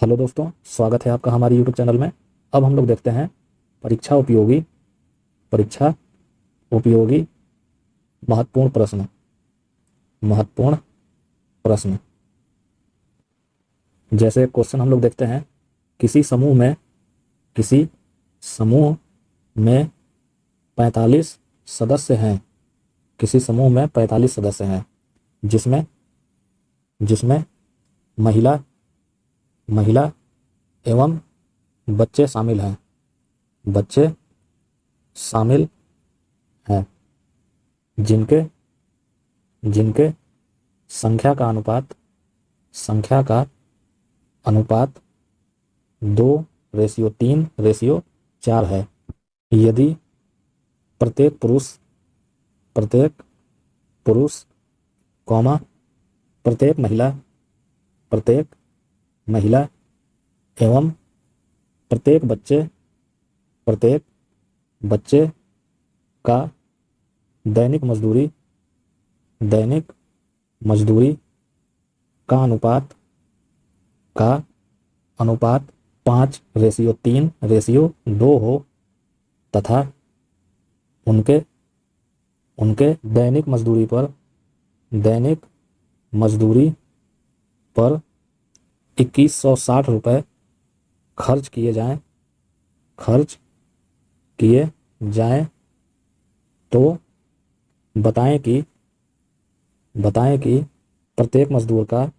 Hello दोस्तों, स्वागत है आपका हमारे यूट्यूब चैनल में। अब हम लोग देखते हैं परीक्षा उपयोगी महत्वपूर्ण प्रश्न। जैसे क्वेश्चन हम लोग देखते हैं, किसी समूह में 45 सदस्य हैं। किसी समूह में 45 सदस्य हैं जिसमें जिसमें महिला महिला एवं बच्चे शामिल हैं। जिनके जिनके संख्या का अनुपात 2:3:4 है। यदि प्रत्येक पुरुष कॉमा प्रत्येक महिला एवं प्रत्येक बच्चे का दैनिक मजदूरी का अनुपात 5:3:2 हो तथा उनके दैनिक मजदूरी पर 2160 रुपये खर्च किए जाएं तो बताएं कि प्रत्येक मजदूर का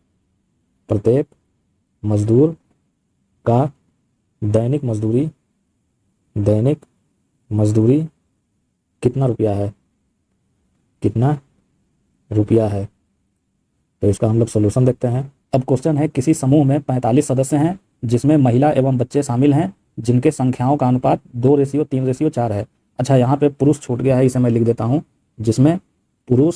दैनिक मजदूरी कितना रुपया है। तो इसका हम लोग सोल्यूशन देखते हैं। अब क्वेश्चन है, किसी समूह में 45 सदस्य हैं जिसमें महिला एवं बच्चे शामिल हैं जिनके संख्याओं का अनुपात 2:3:4 है। अच्छा, यहाँ पे पुरुष छूट गया है, इसे मैं लिख देता हूँ। जिसमें पुरुष,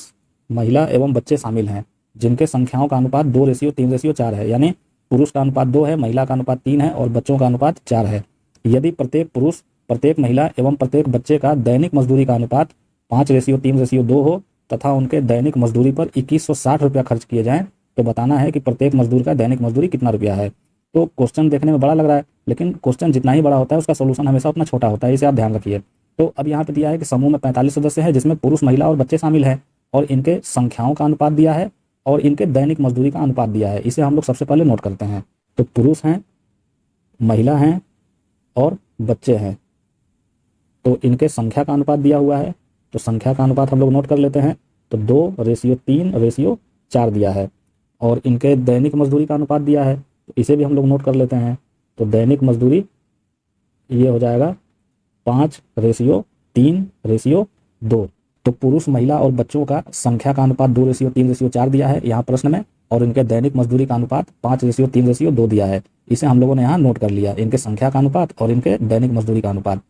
महिला एवं बच्चे शामिल हैं जिनके संख्याओं का अनुपात 2:3:4 है, यानी पुरुष का अनुपात 2 है, महिला का अनुपात 3 है और बच्चों का अनुपात 4 है। यदि प्रत्येक पुरुष, प्रत्येक महिला एवं प्रत्येक बच्चे का दैनिक मजदूरी का अनुपात 5:3:2 हो तथा उनके दैनिक मजदूरी पर 2160 रुपया खर्च किए जाएं तो बताना है कि प्रत्येक मजदूर का दैनिक मजदूरी कितना रुपया है। तो क्वेश्चन देखने में बड़ा लग रहा है, लेकिन क्वेश्चन जितना ही बड़ा होता है उसका सोल्यूशन हमेशा उतना छोटा होता है, इसे आप ध्यान रखिए। तो अब यहाँ पे दिया है कि समूह में 45 सदस्य हैं जिसमें पुरुष, महिला और बच्चे शामिल हैं और इनके संख्याओं का अनुपात दिया है और इनके दैनिक मजदूरी का अनुपात दिया है। इसे हम लोग सबसे पहले नोट करते हैं। तो पुरुष हैं, महिला हैं और बच्चे हैं, तो इनके संख्या का अनुपात दिया हुआ है। तो संख्या का अनुपात हम लोग नोट कर लेते हैं। तो 2:3:4 दिया है और इनके दैनिक मजदूरी का अनुपात दिया है, तो इसे भी हम लोग नोट कर लेते हैं। तो दैनिक मजदूरी ये हो जाएगा 5:3:2। तो पुरुष, महिला और बच्चों का संख्या का अनुपात 2:3:4 दिया है यहाँ प्रश्न में और इनके दैनिक मजदूरी का अनुपात 5:3:2 दिया है। इसे हम लोगों ने यहाँ नोट कर लिया, इनके संख्या का अनुपात और इनके दैनिक मजदूरी का अनुपात।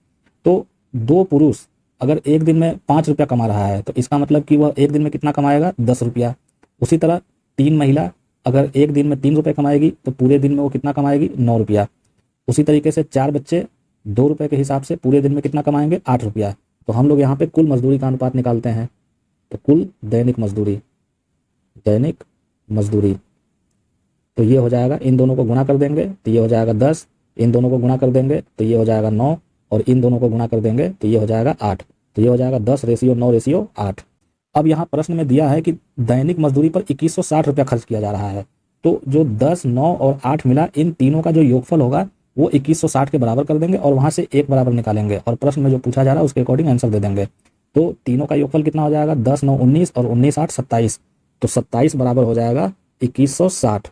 तो दो पुरुष अगर एक दिन में 5 रुपया कमा रहा है तो इसका मतलब कि वह एक दिन में कितना कमाएगा, 10 रुपया। उसी तरह 3 महिला अगर एक दिन में 3 रुपये कमाएगी तो पूरे दिन में वो कितना कमाएगी, 9 रुपया। उसी तरीके से 4 बच्चे 2 रुपये के हिसाब से पूरे दिन में कितना कमाएंगे, 8 रुपया। तो हम लोग यहाँ पे कुल मजदूरी का अनुपात निकालते हैं। तो कुल दैनिक मजदूरी तो ये हो जाएगा, इन दोनों को गुणा कर देंगे तो ये हो जाएगा 10, इन दोनों को गुणा कर देंगे तो ये हो जाएगा 9 और इन दोनों को गुणा कर देंगे तो ये हो जाएगा 8। तो ये हो जाएगा 10:9:8। अब यहाँ प्रश्न में दिया है कि दैनिक मजदूरी पर 2160 रुपया खर्च किया जा रहा है। तो जो 10, 9 और 8 मिला, इन तीनों का जो योगफल होगा वो 2160 के बराबर कर देंगे और वहां से एक बराबर निकालेंगे और प्रश्न में जो पूछा जा रहा है उसके अकॉर्डिंग आंसर दे देंगे। तो तीनों का योगफल कितना हो जाएगा, 10, 9, 19 और 19, 8, 27। तो 27 बराबर हो जाएगा 2160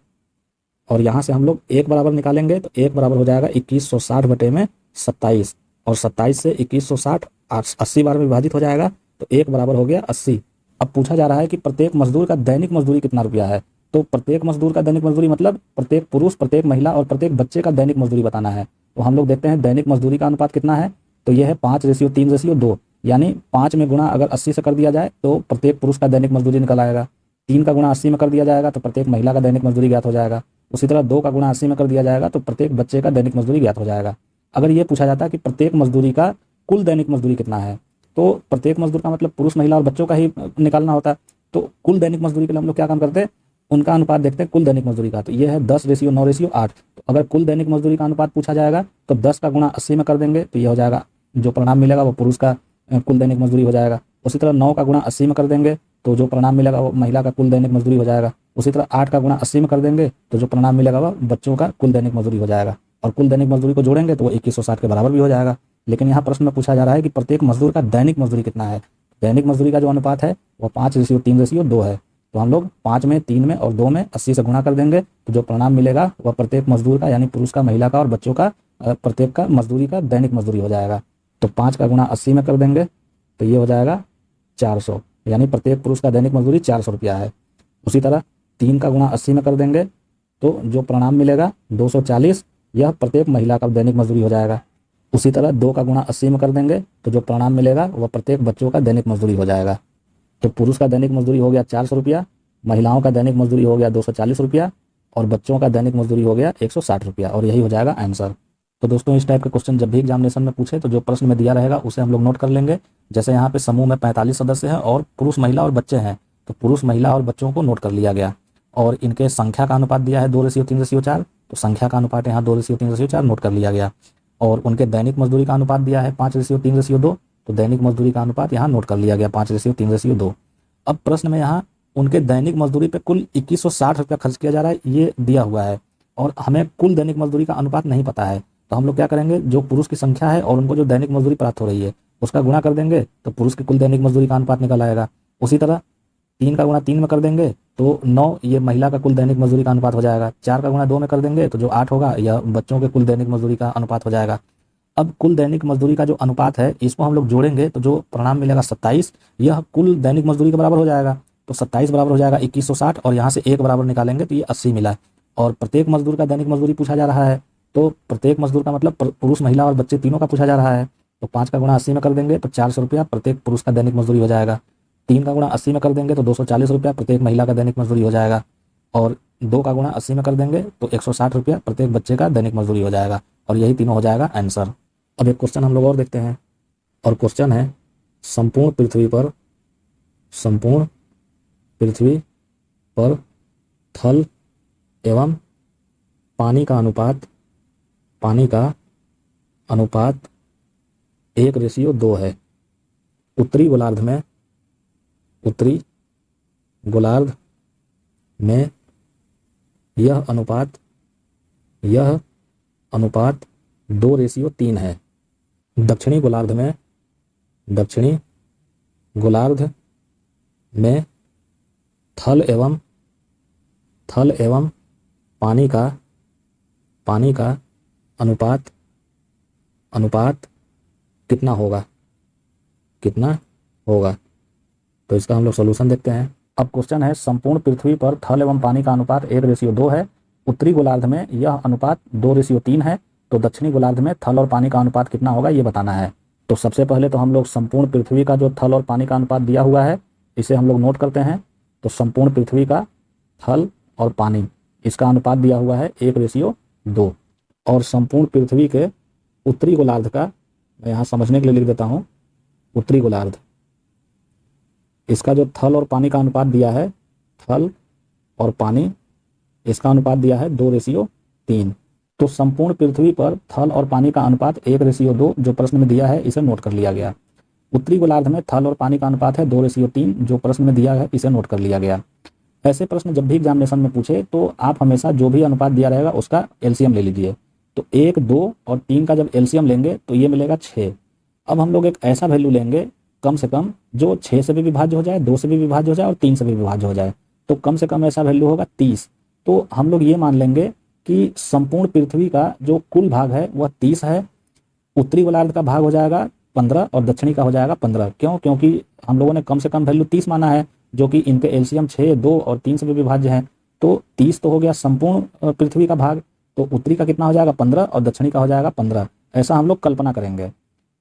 और यहाँ से हम लोग एक बराबर निकालेंगे तो एक बराबर हो जाएगा 2160/27 और 27 से 2160 80 बार में विभाजित हो जाएगा तो एक बराबर हो गया 80। अब पूछा जा रहा है कि प्रत्येक मजदूर का दैनिक मजदूरी कितना रुपया है। तो प्रत्येक मजदूर का दैनिक मजदूरी मतलब प्रत्येक पुरुष, प्रत्येक महिला और प्रत्येक बच्चे का दैनिक मजदूरी बताना है। तो हम लोग देखते हैं दैनिक मजदूरी का अनुपात कितना है। तो यह है 5:3:2, यानी 5 में गुणा अगर 80 से कर दिया जाए तो प्रत्येक पुरुष का दैनिक मजदूरी निकल आएगा। 3 का गुणा 80 में कर दिया जाएगा तो प्रत्येक महिला का दैनिक मजदूरी ज्ञात हो जाएगा। उसी तरह 2 का गुणा 80 में कर दिया जाएगा तो प्रत्येक बच्चे का दैनिक मजदूरी ज्ञात हो जाएगा। अगर ये पूछा जाता है कि प्रत्येक मजदूरी का कुल दैनिक मजदूरी कितना है, तो प्रत्येक मजदूर का मतलब पुरुष, महिला और बच्चों का ही निकालना होता है। तो कुल दैनिक मजदूरी के लिए हम लोग क्या काम करते हैं, उनका अनुपात देखते हैं कुल दैनिक मजदूरी का। तो ये है 10:9:8। तो अगर कुल दैनिक मजदूरी का अनुपात पूछा जाएगा तो 10 का गुणा 80 में कर देंगे तो ये हो जाएगा, जो परिणाम मिलेगा वो पुरुष का कुल दैनिक मजदूरी हो जाएगा। उसी तरह 9 का गुणा 80 में कर देंगे तो जो परिणाम मिलेगा वो महिला का कुल दैनिक मजदूरी हो जाएगा। उसी तरह 8 का गुणा 80 में कर देंगे तो जो परिणाम मिलेगा वो बच्चों का कुल दैनिक मजदूरी हो जाएगा। और कुल दैनिक मजदूरी को जोड़ेंगे तो वो 2160 के बराबर भी हो जाएगा। लेकिन यहाँ प्रश्न में पूछा जा रहा है कि प्रत्येक मजदूर का दैनिक मजदूरी कितना है। दैनिक मजदूरी का जो अनुपात है वो 5:3:2 है। तो हम लोग 5 में, 3 में और 2 में 80 से गुणा कर देंगे तो जो परिणाम मिलेगा वह प्रत्येक मजदूर का, यानी पुरुष का, महिला का और बच्चों का प्रत्येक का मजदूरी का दैनिक मजदूरी हो जाएगा। तो 5 का गुणा 80 में कर देंगे तो ये हो जाएगा 400, यानी प्रत्येक पुरुष का दैनिक मजदूरी 400 रुपया है। उसी तरह 3 का गुणा 80 में कर देंगे तो जो परिणाम मिलेगा 240, यह प्रत्येक महिला का दैनिक मजदूरी हो जाएगा। उसी तरह 2 का गुणा 80 में कर देंगे तो जो परिणाम मिलेगा वह प्रत्येक बच्चों का दैनिक मजदूरी हो जाएगा। तो पुरुष का दैनिक मजदूरी हो गया 400 रुपया, महिलाओं का दैनिक मजदूरी हो गया 240 रुपया और बच्चों का दैनिक मजदूरी हो गया 160 रुपया, और यही हो जाएगा आंसर। तो दोस्तों इस टाइप के क्वेश्चन जब भी एग्जामिनेशन में पूछे तो जो प्रश्न में दिया रहेगा उसे हम लोग नोट कर लेंगे। जैसे यहाँ पे समूह में 45 सदस्य हैं और पुरुष, महिला और बच्चे हैं, तो पुरुष, महिला और बच्चों को नोट कर लिया गया। और इनके संख्या का अनुपात दिया है 2:3:4, तो संख्या का अनुपात यहाँ 2:3:4 नोट कर लिया गया। और उनके दैनिक मजदूरी का अनुपात दिया है 5:3:2, तो दैनिक मजदूरी का अनुपात यहाँ नोट कर लिया गया 5:3:2। अब प्रश्न में यहाँ उनके दैनिक मजदूरी पे कुल 2160 रुपया खर्च किया जा रहा है, ये दिया हुआ है और हमें कुल दैनिक मजदूरी का अनुपात नहीं पता है। तो हम लोग क्या करेंगे, जो पुरुष की संख्या है और उनको जो दैनिक मजदूरी प्राप्त हो रही है उसका गुणा कर देंगे तो पुरुष की कुल दैनिक मजदूरी का अनुपात निकल आएगा। उसी तरह 3 का गुणा 3 में कर देंगे तो 9, ये महिला का कुल दैनिक मजदूरी का अनुपात हो जाएगा। 4 का गुणा 2 में कर देंगे तो जो 8 होगा यह बच्चों के कुल दैनिक मजदूरी का अनुपात हो जाएगा। अब कुल दैनिक मजदूरी का जो अनुपात है इसको हम लोग जोड़ेंगे तो जो परिणाम मिलेगा 27, यह कुल दैनिक मजदूरी के बराबर हो जाएगा। तो 27 बराबर हो जाएगा 2160 और यहाँ से 1 बराबर निकालेंगे तो ये 80 मिला। और प्रत्येक मजदूर का दैनिक मजदूरी पूछा जा रहा है, तो प्रत्येक मजदूर का मतलब पुरुष, महिला और बच्चे तीनों का पूछा जा रहा है। तो 5 का गुणा 80 में कर देंगे तो 400 रुपया प्रत्येक पुरुष का दैनिक मजदूरी हो जाएगा। 3 का गुणा 80 में कर देंगे तो 240 रुपया प्रत्येक महिला का दैनिक मजदूरी हो जाएगा। और 2 का गुणा 80 में कर देंगे तो 160 रुपया प्रत्येक बच्चे का दैनिक मजदूरी हो जाएगा। और यही तीनों हो जाएगा आंसर। अब एक क्वेश्चन हम लोग और देखते हैं, और क्वेश्चन है संपूर्ण पृथ्वी पर थल एवं पानी का अनुपात 1:2 है। उत्तरी गोलार्ध में यह अनुपात 2:3 है। दक्षिणी गोलार्ध में थल एवं पानी का अनुपात कितना होगा। तो इसका हम लोग सॉल्यूशन देखते हैं। अब क्वेश्चन है संपूर्ण पृथ्वी पर थल एवं पानी का अनुपात 1:2 है। उत्तरी गोलार्ध में यह अनुपात 2:3 है। तो दक्षिणी गोलार्ध में थल और पानी का अनुपात कितना होगा ये बताना है। तो सबसे पहले तो हम लोग संपूर्ण पृथ्वी का जो थल और पानी का अनुपात दिया हुआ है इसे हम लोग नोट करते हैं। तो संपूर्ण पृथ्वी का थल और पानी, इसका अनुपात दिया हुआ है 1:2। और संपूर्ण पृथ्वी के उत्तरी गोलार्ध का, मैं यहाँ समझने के लिए लिख देता हूँ, उत्तरी गोलार्ध, इसका जो थल और पानी का अनुपात दिया है, थल और पानी, इसका अनुपात दिया है 2:3। तो संपूर्ण पृथ्वी पर थल और पानी का अनुपात 1:2 जो प्रश्न में दिया है इसे नोट कर लिया गया। उत्तरी गोलार्ध में थल और पानी का अनुपात है 2:3 जो प्रश्न में दिया है इसे नोट कर लिया गया। ऐसे प्रश्न जब भी एग्जामिनेशन में पूछे तो आप हमेशा जो भी अनुपात दिया रहेगा उसका एलसीएम ले लीजिए। तो 1, 2 और 3 का जब एलसीएम लेंगे तो ये मिलेगा 6। अब हम लोग एक ऐसा वैल्यू लेंगे कम से कम जो 6 से भी विभाज्य हो जाए, 2 से भी विभाज्य हो जाए और 3 से भी विभाज्य हो जाए। तो कम से कम ऐसा वैल्यू होगा 30। तो हम लोग ये मान लेंगे कि संपूर्ण पृथ्वी का जो कुल भाग है वह 30 है। उत्तरी गोलार्ध का भाग हो जाएगा 15 और दक्षिणी का हो जाएगा 15। क्यों? क्योंकि हम लोगों ने कम से कम वैल्यू 30 माना है जो कि इनके एलसीएम 6, 2 और 3 से भी विभाज्य है। तो 30 तो हो गया संपूर्ण पृथ्वी का भाग। तो उत्तरी का कितना हो जाएगा 15 और दक्षिणी का हो जाएगा 15। ऐसा हम लोग कल्पना करेंगे।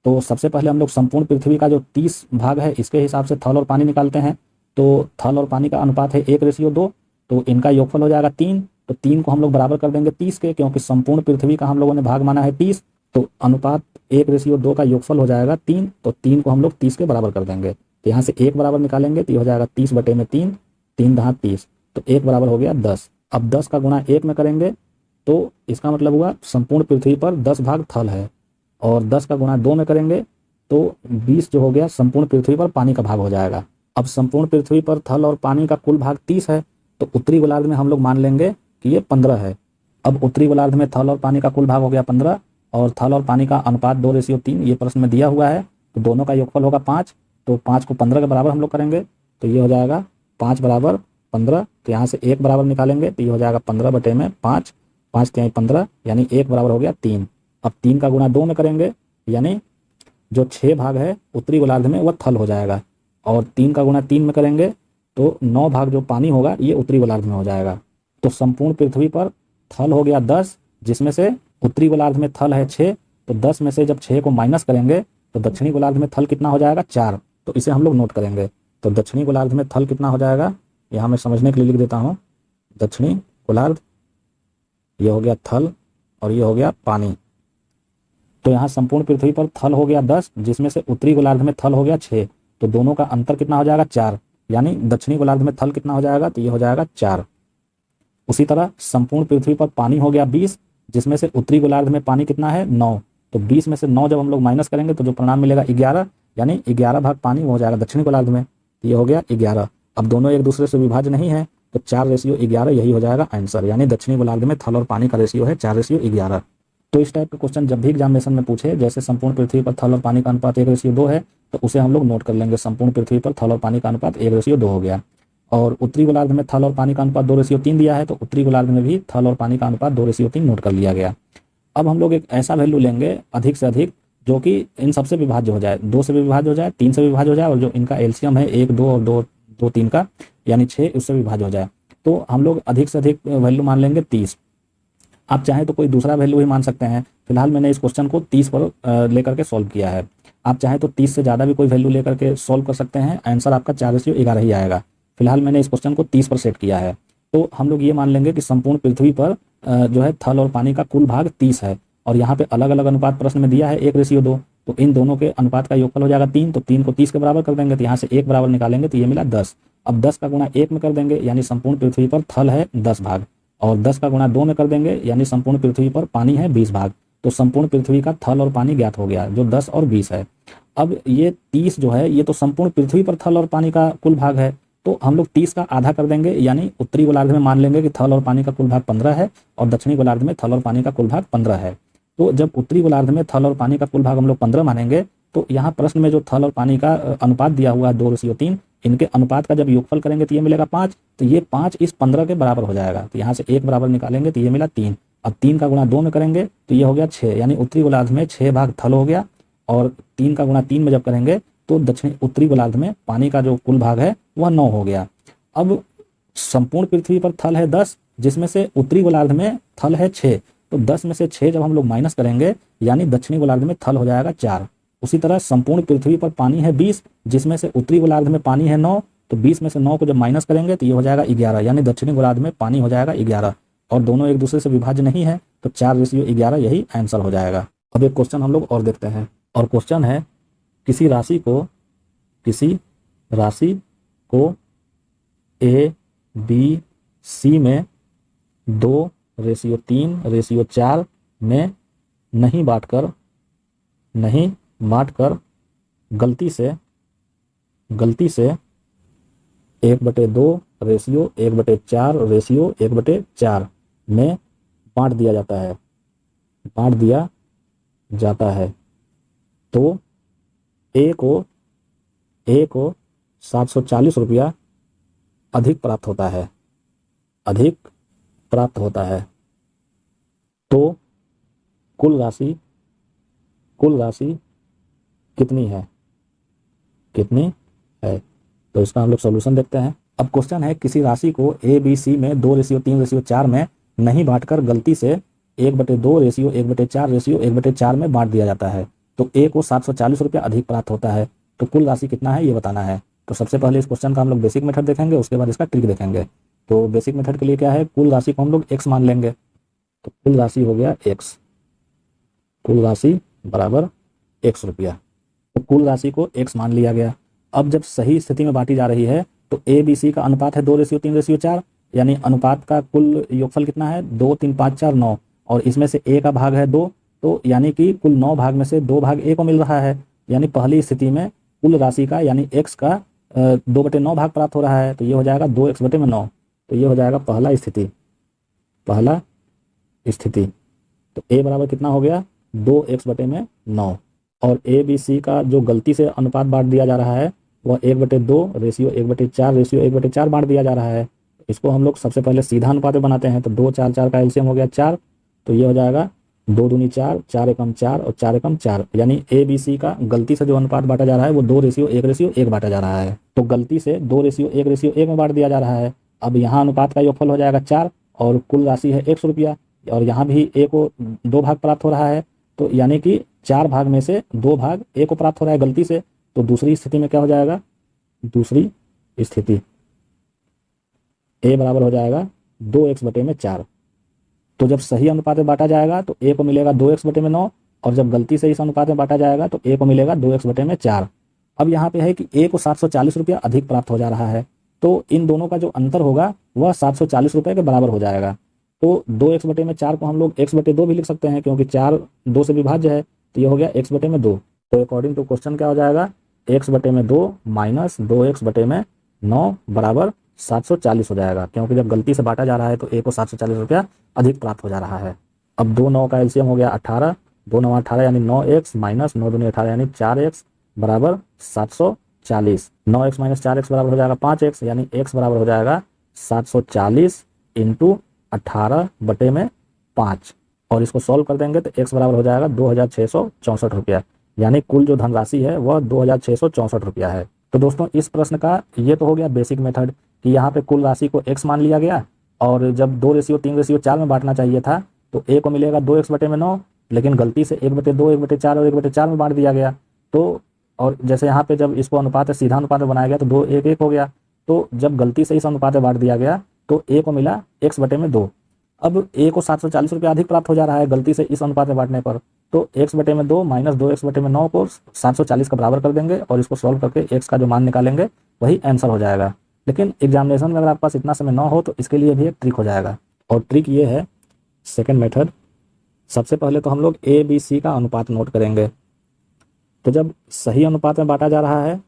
तो सबसे पहले हम लोग संपूर्ण पृथ्वी का जो 30 भाग है इसके हिसाब से थल और पानी निकालते हैं। तो थल और पानी का अनुपात है 1:2। तो इनका योगफल हो जाएगा 3। तो 3 को हम लोग बराबर कर देंगे 30 के, क्योंकि संपूर्ण पृथ्वी का हम लोगों ने भाग माना है 30। तो अनुपात 1:2 का योगफल हो जाएगा 3। तो 3 को हम लोग 30 के बराबर कर देंगे। तो यहाँ से 1 बराबर निकालेंगे तो ये हो जाएगा 30/3, 3 दहा 30। तो 1 बराबर हो गया 10। अब 10 का गुणा 1 में करेंगे तो इसका मतलब हुआ संपूर्ण पृथ्वी पर 10 भाग थल है, और 10 का गुणा 2 में करेंगे तो 20 जो हो गया संपूर्ण पृथ्वी पर पानी का भाग हो जाएगा। अब संपूर्ण पृथ्वी पर थल और पानी का कुल भाग 30 है, तो उत्तरी गोलार्ध में हम लोग मान लेंगे कि ये 15 है। अब उत्तरी गोलार्ध में थल और पानी का कुल भाग हो गया 15, और थल और पानी का अनुपात 2:3 ये प्रश्न में दिया हुआ है, तो दोनों का योगफल होगा 5। तो 5 को 15 के बराबर हम लोग करेंगे तो ये हो जाएगा 5 बराबर 15। तो यहाँ से 1 बराबर निकालेंगे तो ये हो जाएगा 15/5, 5 तिहाई 15, यानी 1 बराबर हो गया 3। अब 3 का गुणा 2 में करेंगे, यानी जो 6 भाग है उत्तरी गोलार्ध में वह थल हो जाएगा, और 3 का गुणा 3 में करेंगे तो 9 भाग जो पानी होगा ये उत्तरी गोलार्ध में हो जाएगा। तो संपूर्ण पृथ्वी पर थल हो गया 10, जिसमें से उत्तरी गोलार्ध में थल है 6, तो 10 में से जब 6 को माइनस करेंगे तो दक्षिणी गोलार्ध में थल कितना हो जाएगा 4। तो इसे हम लोग नोट करेंगे। तो दक्षिणी गोलार्ध में थल कितना हो जाएगा, यहाँ मैं समझने के लिए लिख देता हूँ। दक्षिणी गोलार्ध ये हो गया थल और ये हो गया पानी। तो यहाँ संपूर्ण पृथ्वी पर थल हो गया 10, जिसमें से उत्तरी गोलार्ध में थल हो गया 6, तो दोनों का अंतर कितना हो जाएगा 4, यानी दक्षिणी गोलार्ध में थल कितना हो जाएगा, तो ये हो जाएगा 4। उसी तरह संपूर्ण पृथ्वी पर पानी हो गया 20, जिसमें से उत्तरी गोलार्ध में पानी कितना है 9, तो 20 में से 9 जब हम लोग माइनस करेंगे तो जो परिणाम मिलेगा 11, यानी 11 भाग पानी हो जाएगा दक्षिणी गोलार्ध में, तो ये हो गया 11। अब दोनों एक दूसरे से विभाज्य नहीं है, तो 4:11 यही हो जाएगा आंसर, यानी दक्षिणी गोलार्ध में थल और पानी का रेशियो है 4:11। तो इस टाइप के क्वेश्चन जब भी एग्जामिनेशन में पूछे, जैसे संपूर्ण पृथ्वी पर थल और पानी का अनुपात 1:2 है, तो उसे हम लोग नोट कर लेंगे। संपूर्ण पृथ्वी पर थल और पानी का अनुपात 1:2 हो गया। और उत्तरी गोलार्ध में थल और पानी का अनुपात 2:3 दिया है, तो उत्तरी गोलार्ध में भी थल और पानी का अनुपात 2:3 नोट कर लिया गया। अब हम लोग एक ऐसा वैल्यू लेंगे अधिक से अधिक जो कि इन सबसे विभाज्य हो जाए, 2 से भी विभाज्य हो जाए, 3 से भी विभाज्य हो जाए, और जो इनका एलसीएम है 1, 2 और 2, 3 का, यानी 6, उससे विभाज्य हो जाए। तो हम लोग अधिक से अधिक वैल्यू मान लेंगे 30। आप चाहें तो कोई दूसरा वैल्यू ही मान सकते हैं। फिलहाल मैंने इस क्वेश्चन को 30 पर लेकर के सॉल्व किया है। आप चाहें तो 30 से ज़्यादा भी कोई वैल्यू लेकर के सॉल्व कर सकते हैं, आंसर आपका 4:11 ही आएगा। फिलहाल मैंने इस क्वेश्चन को 30 पर सेट किया है। तो हम लोग ये मान लेंगे कि संपूर्ण पृथ्वी पर जो है थल और पानी का कुल भाग 30 है, और यहाँ पे अलग अलग अनुपात प्रश्न में दिया है 1:2, तो इन दोनों के अनुपात का योगफल हो जाएगा 3, तो 3 को 30 के बराबर कर देंगे, तो यहाँ से 1 बराबर निकालेंगे तो ये मिला 10। अब 10 का गुणा 1 में कर देंगे, यानी संपूर्ण पृथ्वी पर थल है 10 भाग, और 10 का गुणा 2 में कर देंगे, यानी संपूर्ण पृथ्वी पर पानी है 20 भाग। तो संपूर्ण पृथ्वी का थल और पानी ज्ञात हो गया, जो 10 और 20 है। अब ये 30 जो है ये तो संपूर्ण पृथ्वी पर थल और पानी का कुल भाग है, तो हम लोग 30 का आधा कर देंगे, यानी उत्तरी गोलार्ध में मान लेंगे कि थल और पानी का कुल भाग 15 है, और दक्षिणी गोलार्ध में थल और पानी का कुल भाग 15 है। तो जब उत्तरी गोलार्ध में थल और पानी का कुल भाग हम लोग 15 मानेंगे, तो यहाँ प्रश्न में जो थल और पानी का अनुपात दिया हुआ है 2:3, इनके अनुपात का जब योगफल करेंगे तो ये मिलेगा 5, तो ये 5 इस 15 के बराबर हो जाएगा, तो यहाँ से 1 बराबर निकालेंगे तो ये मिला 3। अब 3 का गुणा 2 में करेंगे तो ये हो गया 6, यानी उत्तरी गोलार्ध में 6 भाग थल हो गया, और 3 का गुणा 3 में जब करेंगे तो दक्षिणी उत्तरी गोलार्ध में पानी का जो कुल भाग है वह 9 हो गया। अब संपूर्ण पृथ्वी पर थल है 10, जिसमें से उत्तरी गोलार्ध में थल है 6, तो 10 में से 6 जब हम लोग माइनस करेंगे, यानी दक्षिणी गोलार्ध में थल हो जाएगा 4। उसी तरह संपूर्ण पृथ्वी पर पानी है 20, जिसमें से उत्तरी गोलार्ध में पानी है 9, तो 20 में से 9 को जब माइनस करेंगे तो ये हो जाएगा 11, यानी दक्षिणी गोलार्ध में पानी हो जाएगा 11, और दोनों एक दूसरे से विभाज्य नहीं है, तो 4:11 यही आंसर हो जाएगा। अब एक क्वेश्चन हम लोग और देखते हैं, और क्वेश्चन है किसी राशि को A, B, C में 2:3:4 में नहीं बांटकर गलती से 1/2:1/4:1/4 में बांट दिया जाता है, तो A को 740 रुपया अधिक प्राप्त होता है, तो कुल राशि कितनी है? तो इसका हम लोग सॉल्यूशन देखते हैं। अब क्वेश्चन है किसी राशि को A, B, C में 2:3:4 में नहीं बांटकर गलती से 1/2:1/4:1/4 में बांट दिया जाता है, तो A को 740 रुपया अधिक प्राप्त होता है, तो कुल राशि कितना है ये बताना है। तो सबसे पहले इस क्वेश्चन का हम लोग बेसिक मेथड देखेंगे, उसके बाद इसका ट्रिक देखेंगे। तो बेसिक मेथड के लिए क्या है, कुल राशि को हम लोग x मान लेंगे, तो कुल राशि हो गया x, कुल राशि बराबर x रुपया, तो कुल राशि को x मान लिया गया। अब जब सही स्थिति में बांटी जा रही है तो A, B, C का अनुपात है 2:3:4, यानी अनुपात का कुल योगफल कितना है, 2 3 5 4 9, और इसमें से a का भाग है 2, तो यानी कि कुल 9 भाग में से 2 भाग a को मिल रहा है। यानी पहली स्थिति में कुल राशि का यानी x का 2/9 भाग प्राप्त हो रहा है, तो ये हो जाएगा 2x/9। तो ये हो जाएगा पहला स्थिति। तो a बराबर कितना हो गया, 2x/9। और ए बी सी का जो गलती से अनुपात बांट दिया जा रहा है वह 1/2 रेशियो 1/4 रेशियो 1/4 बांट दिया जा रहा है। इसको हम लोग सबसे पहले सीधा अनुपात में बनाते हैं, तो 2 4 4 का एलसीएम हो गया 4, तो ये हो जाएगा 2 दूनी 4, 4 एकम 4 और 4 एकम 4। यानी ए बी सी का गलती से जो अनुपात बांटा जा रहा है वो 2:1:1 बांटा जा रहा है। तो गलती से 2:1:1 में बांट दिया जा रहा है। अब यहाँ अनुपात का योगफल हो जाएगा 4 और कुल राशि है 100 रुपया, और यहाँ भी ए को 2 भाग प्राप्त हो रहा है, तो यानी कि 4 भाग में से 2 भाग ए को प्राप्त हो रहा है गलती से। तो दूसरी स्थिति में क्या हो जाएगा, दूसरी स्थिति ए बराबर हो जाएगा 2x/4। तो जब सही अनुपात में बांटा जाएगा तो ए को मिलेगा 2x/9, और जब गलती से इस अनुपात में बांटा जाएगा तो ए को मिलेगा 2x/4। अब यहाँ पे है कि ए को 740 रुपया अधिक प्राप्त हो जा रहा है, तो इन दोनों का जो अंतर होगा वह 740 रुपये के बराबर हो जाएगा। तो 2x/4 को हम लोग x/2 भी लिख सकते हैं, क्योंकि 4 2 से विभाज्य है, तो ये हो गया x/2। तो अकॉर्डिंग टू क्वेश्चन क्या हो जाएगा, x/2 माइनस 2x/9 बराबर 740 हो जाएगा, क्योंकि जब गलती से बांटा जा रहा है तो ए को 740 रुपया अधिक प्राप्त हो जा रहा है। अब 2 9 का एलसीएम हो गया 18, 2 9 18 यानी 9x माइनस 9 दूनी 18 यानी 4x बराबर 740। 9x माइनस 4x बराबर हो जाएगा 5x, यानी x बराबर हो जाएगा 740 इंटू 18/5, और इसको सॉल्व कर देंगे तो x बराबर हो जाएगा 2664 रुपया। यानी कुल जो धनराशि है वह 2664 रुपया है। तो दोस्तों इस प्रश्न का ये तो हो गया बेसिक मेथड कि यहाँ पे कुल राशि को x मान लिया गया, और जब 2:3:4 में बांटना चाहिए था तो a को मिलेगा 2x/9, लेकिन गलती से 1/2 1/4 और 1/4 में बांट दिया गया। तो और जैसे यहाँ पे जब इसको अनुपात सीधा अनुपात में बनाया गया तो 2:1:1 हो गया। तो जब गलती से इस अनुपात में बांट दिया गया तो a को मिला x/2। अब a को 740 रुपया अधिक प्राप्त हो जा रहा है गलती से इस अनुपात में बांटने पर, तो x/2 माइनस 2x/9 को 740 का बराबर कर देंगे, और इसको सॉल्व करके x का जो मान निकालेंगे वही आंसर हो जाएगा। लेकिन एग्जामिनेशन में अगर आपके पास इतना समय ना हो तो इसके लिए भी एक ट्रिक हो जाएगा, और ट्रिक ये है, सेकेंड मेथड। सबसे पहले तो हम लोग ए बी सी का अनुपात नोट करेंगे। तो जब सही अनुपात में बांटा जा रहा है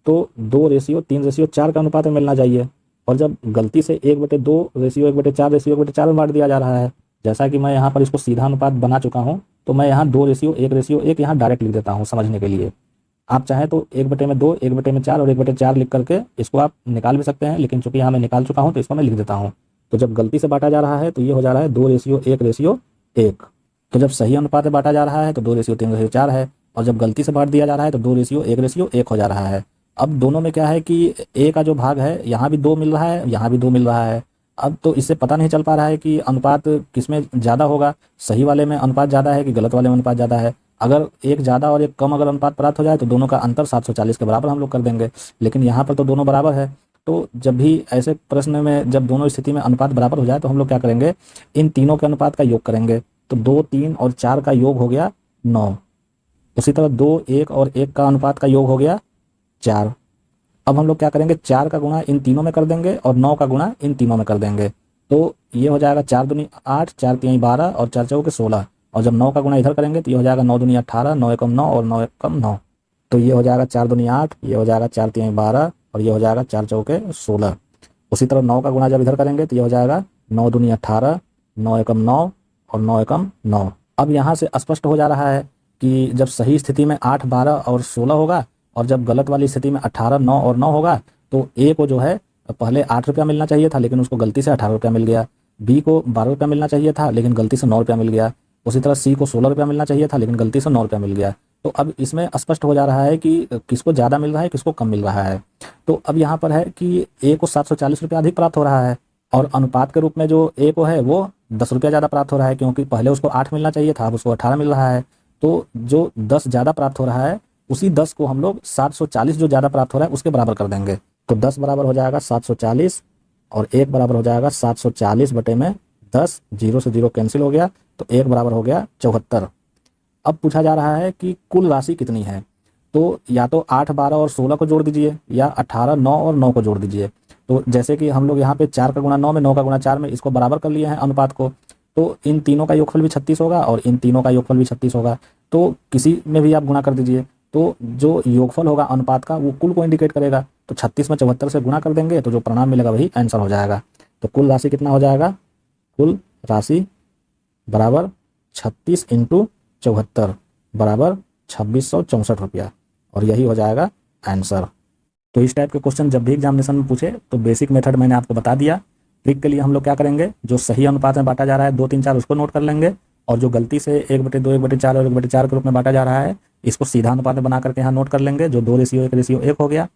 तो 2:3:4 का अनुपात में मिलना चाहिए, और जब गलती से 1/2 रेशियो 1/4 रेशियो 1/4 में बांट दिया जा रहा है, जैसा कि मैं यहाँ पर इसको सीधा अनुपात बना चुका हूँ, तो मैं यहाँ 2:1:1 यहाँ डायरेक्ट लिख देता हूँ समझने के लिए। आप चाहें तो 1/2 1/4 और 1/4 लिख करके इसको आप निकाल भी सकते हैं, लेकिन चूंकि यहाँ मैं निकाल चुका हूँ तो इसको मैं लिख देता हूँ। तो जब गलती से बांटा जा रहा है तो ये हो जा रहा है 2:1:1। तो जब सही अनुपात में बांटा जा रहा है तो 2:3:4 है, और जब गलती से बांट दिया जा रहा है तो 2:1:1 हो जा रहा है। अब दोनों में क्या है कि ए का जो भाग है यहाँ भी 2 मिल रहा है, यहाँ भी 2 मिल रहा है। अब तो इससे पता नहीं चल पा रहा है कि अनुपात किसमें ज़्यादा होगा, सही वाले में अनुपात ज़्यादा है कि गलत वाले में अनुपात ज़्यादा है। अगर एक ज़्यादा और एक कम अगर अनुपात प्राप्त हो जाए तो दोनों का अंतर 740 के बराबर हम लोग कर देंगे, लेकिन यहाँ पर तो दोनों बराबर है। तो जब भी ऐसे प्रश्न में जब दोनों स्थिति में अनुपात बराबर हो जाए तो हम लोग क्या करेंगे, इन तीनों के अनुपात का योग करेंगे। तो 2 3 और 4 का योग हो गया 9, उसी तरह 2 1 और 1 का अनुपात का योग हो गया 4। अब हम लोग क्या करेंगे, 4 का गुणा इन तीनों में कर देंगे और 9 का गुणा इन तीनों में कर देंगे। तो ये हो जाएगा 4 दूनी 8, 4 3 12 और 4 चौके 16, और जब 9 का गुणा इधर करेंगे तो ये हो जाएगा 9 दूनी 18, 9 एकम 9 और 9 एकम 9। तो ये हो जाएगा 4 दूनी 8, ये हो जाएगा 4 3 12 और ये हो जाएगा 4 चौके 16। उसी तरह 9 का गुणा जब इधर करेंगे तो ये हो जाएगा 9 दूनी 18, 9 एकम 9 और 9 एकम 9। अब यहाँ से स्पष्ट हो जा रहा है कि जब सही स्थिति में 8 12 और 16 होगा, और जब गलत वाली स्थिति में 18 9 और 9 होगा, तो ए को जो है पहले 8 रुपया मिलना चाहिए था लेकिन उसको गलती से 18 रुपया मिल गया। बी को 12 रुपया मिलना चाहिए था लेकिन गलती से 9 रुपया मिल गया। उसी तरह सी को 16 रुपया मिलना चाहिए था लेकिन गलती से 9 रुपया मिल गया। तो अब इसमें स्पष्ट हो जा रहा है कि किसको ज़्यादा मिल रहा है किसको कम मिल रहा है। तो अब यहाँ पर है कि ए को 740 रुपया अधिक प्राप्त हो रहा है, और अनुपात के रूप में जो ए को है वो 10 रुपया ज़्यादा प्राप्त हो रहा है, क्योंकि पहले उसको 8 मिलना चाहिए था, अब उसको 18 मिल रहा है। तो जो 10 ज़्यादा प्राप्त हो रहा है उसी 10 को हम लोग 740 जो ज़्यादा प्राप्त हो रहा है उसके बराबर कर देंगे। तो 10 बराबर हो जाएगा 740 और 1 बराबर हो जाएगा 740 बटे में 10, 0 से 0 कैंसिल हो गया, तो 1 बराबर हो गया 74। अब पूछा जा रहा है कि कुल राशि कितनी है, तो या तो 8 12 और 16 को जोड़ दीजिए या 18 9 और 9 को जोड़ दीजिए। तो जैसे कि हम लोग यहाँ पे 4 का गुणा 9 में, 9 का गुणा 4 में, इसको बराबर कर लिए हैं अनुपात को, तो इन तीनों का योगफल भी 36 होगा और इन तीनों का योगफल भी 36 होगा। तो किसी में भी आप गुणा कर दीजिए, तो जो योगफल होगा अनुपात का वो कुल को इंडिकेट करेगा। तो 36 में 74 से गुणा कर देंगे तो जो परिणाम मिलेगा वही आंसर हो जाएगा। तो कुल राशि कितना हो जाएगा, कुल राशि बराबर 36 इंटू 74 बराबर 2664 रुपया, और यही हो जाएगा आंसर। तो इस टाइप के क्वेश्चन जब भी एग्जामिनेशन में पूछे तो बेसिक मेथड मैंने आपको बता दिया। ट्रिक के लिए हम लोग क्या करेंगे, जो सही अनुपात में बांटा जा रहा है 2 3 4 उसको नोट कर लेंगे, और जो गलती से 1/2 1/4 और 1/4 के रूप में बांटा जा रहा है इसको सीधा अनुपात में बना करके यहाँ नोट कर लेंगे, जो 2:1:1 हो गया।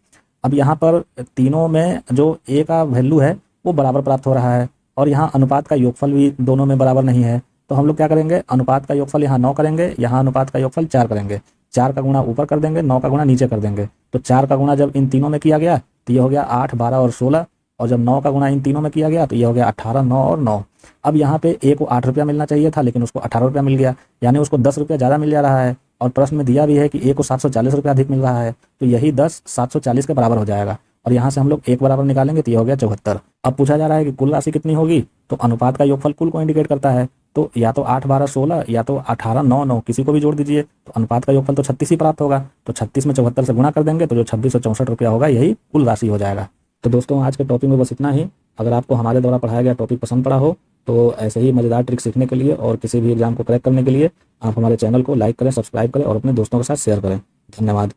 अब यहाँ पर तीनों में जो ए का वैल्यू है वो बराबर प्राप्त हो रहा है, और यहाँ अनुपात का योगफल भी दोनों में बराबर नहीं है। तो हम लोग क्या करेंगे, अनुपात का योगफल यहाँ 9 करेंगे, यहाँ अनुपात का योगफल 4 करेंगे। 4 का गुणा ऊपर कर देंगे, 9 का गुणा नीचे कर देंगे। तो 4 का गुणा जब इन तीनों में किया गया तो ये हो गया 8, 12 और 16, और जब 9 का गुणा इन तीनों में किया गया तो ये हो गया 18, 9 और 9। अब यहाँ पे ए को 8 रुपया मिलना चाहिए था, लेकिन उसको 18 रुपया मिल गया, यानी उसको 10 रुपया ज़्यादा मिल जा रहा है। और प्रश्न में दिया भी है कि ए को 740 रुपया अधिक मिल रहा है, तो यही 10 740 के बराबर हो जाएगा। और यहाँ से हम लोग एक बराबर निकालेंगे तो ये हो गया 74। अब पूछा जा रहा है कि कुल राशि कितनी होगी, तो अनुपात का योगफल कुल को इंडिकेट करता है, तो या तो 8, 12, 16 या तो 18, 9, 9 किसी को भी जोड़ दीजिए, तो अनुपात का योगफल तो 36 ही प्राप्त होगा। तो 36 में 74 से गुणा कर देंगे तो जो 2664 रुपया होगा यही कुल राशि हो जाएगा। तो दोस्तों आज के टॉपिक में बस इतना ही। अगर आपको हमारे द्वारा पढ़ाया गया टॉपिक पसंद पड़ा हो तो ऐसे ही मज़ेदार ट्रिक सीखने के लिए और किसी भी एग्जाम को क्रैक करने के लिए आप हमारे चैनल को लाइक करें, सब्सक्राइब करें और अपने दोस्तों के साथ शेयर करें। धन्यवाद।